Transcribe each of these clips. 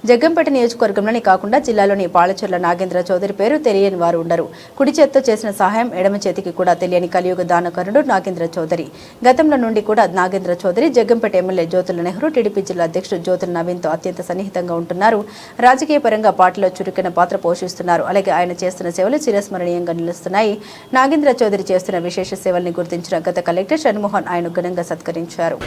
జగ్గంపేట నియోజకవర్గంలోనే కాకుండా జిల్లాలోని పాలచెర్ల నాగేంద్ర చౌదరి పేరు తెలియని వారు ఉండరు. కుడి చేత్తో చేసిన సహాయం ఎడమ చేతికి కూడా తెలియని కలియుగ దానకరుడు నాగేంద్ర చౌదరి. గతంలో నుండి కూడా నాగేంద్ర చౌదరి జగ్గంపేట ఎమ్మెల్యే జ్యోతుల నెహ్రూ, టీడీపీ జిల్లా అధ్యక్షుడు జ్యోతుల నవీన్తో అత్యంత సన్నిహితంగా ఉంటున్నారు. రాజకీయ పరంగా పార్టీలో చురుకైన పాత్ర పోషిస్తున్నారు. అలాగే ఆయన చేస్తున్న సేవలు చిరస్మరణీయంగా నిలుస్తున్నాయి. నాగేంద్ర చౌదరి చేస్తున్న విశేష సేవల్ని గుర్తించిన గత కలెక్టర్ షణ్మోహన్ ఆయన ఘనంగా సత్కరించారు.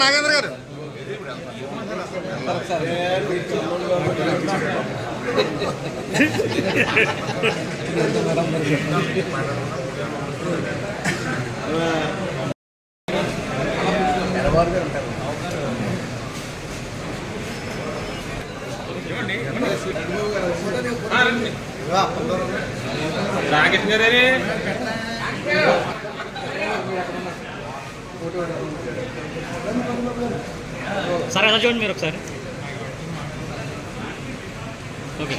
నాగేంద్ర గారు సార్ ఎలా చూడండి మీరు ఒకసారి. ఓకే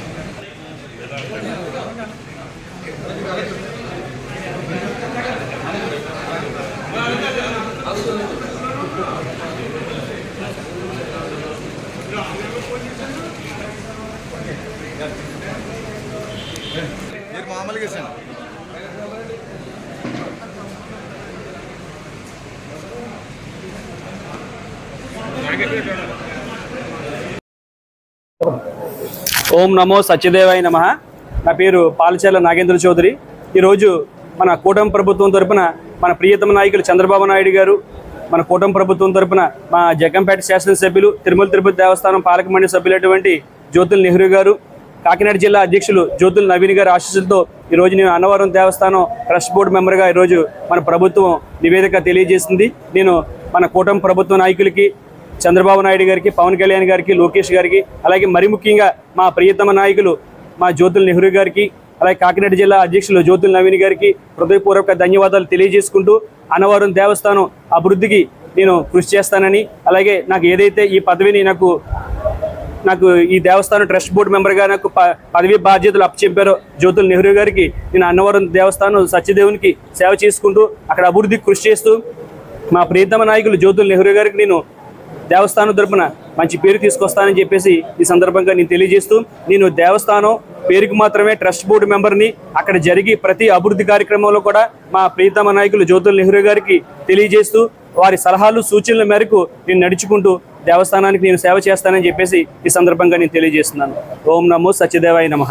మీరు మామూలుగా సార్ ఓం నమో సత్యదేవాయ నమః. నా పేరు పాలచెర్ల నాగేంద్ర చౌదరి. ఈరోజు మన కూటమి ప్రభుత్వం తరపున మన ప్రియతమ నాయకులు చంద్రబాబు నాయుడు గారు, మన కూటమి ప్రభుత్వం తరపున మా జగ్గంపేట శాసనసభ్యులు, తిరుమల తిరుపతి దేవస్థానం పాలక మండలి సభ్యులైనటువంటి జ్యోతుల నెహ్రూ గారు, కాకినాడ జిల్లా అధ్యక్షులు జ్యోతుల నవీన్ గారి ఆశీస్సులతో ఈరోజు నేను అన్నవరం దేవస్థానం ట్రస్ట్ బోర్డు మెంబర్గా ఈరోజు మన ప్రభుత్వం నివేదిక తెలియజేసింది. నేను మన కూటమి ప్రభుత్వ నాయకులకి, చంద్రబాబు నాయుడు గారికి, పవన్ కళ్యాణ్ గారికి, లోకేష్ గారికి, అలాగే మరి ముఖ్యంగా మా ప్రియతమ నాయకులు మా జ్యోతుల నెహ్రూ గారికి, అలాగే కాకినాడ జిల్లా అధ్యక్షులు జ్యోతుల నవీన్ గారికి హృదయపూర్వక ధన్యవాదాలు తెలియజేసుకుంటూ అన్నవరం దేవస్థానం అభివృద్ధికి నేను కృషి చేస్తానని, అలాగే నాకు ఏదైతే ఈ పదవిని నాకు ఈ దేవస్థానం ట్రస్ట్ బోర్డు మెంబర్గా నాకు పదవి బాధ్యతలు అప్పచెప్పారో జ్యోతుల నెహ్రూ గారికి నేను అన్నవరం దేవస్థానం సత్యదేవునికి సేవ చేసుకుంటూ అక్కడ అభివృద్ధికి కృషి చేస్తూ మా ప్రియతమ నాయకులు జ్యోతుల నెహ్రూ గారికి నేను దేవస్థానం తరపున మంచి పేరు తీసుకొస్తానని చెప్పేసి ఈ సందర్భంగా నేను తెలియజేస్తూ, నేను దేవస్థానం పేరుకి మాత్రమే ట్రస్ట్ బోర్డు మెంబర్ని, అక్కడ జరిగి ప్రతి అభివృద్ధి కార్యక్రమంలో కూడా మా ప్రియతమ నాయకులు జ్యోతుల నెహ్రూ గారికి తెలియజేస్తూ వారి సలహాలు సూచనల మేరకు నేను నడుచుకుంటూ దేవస్థానానికి నేను సేవ చేస్తానని చెప్పేసి ఈ సందర్భంగా నేను తెలియజేస్తున్నాను. ఓం నమో సత్యదేవాయ నమః.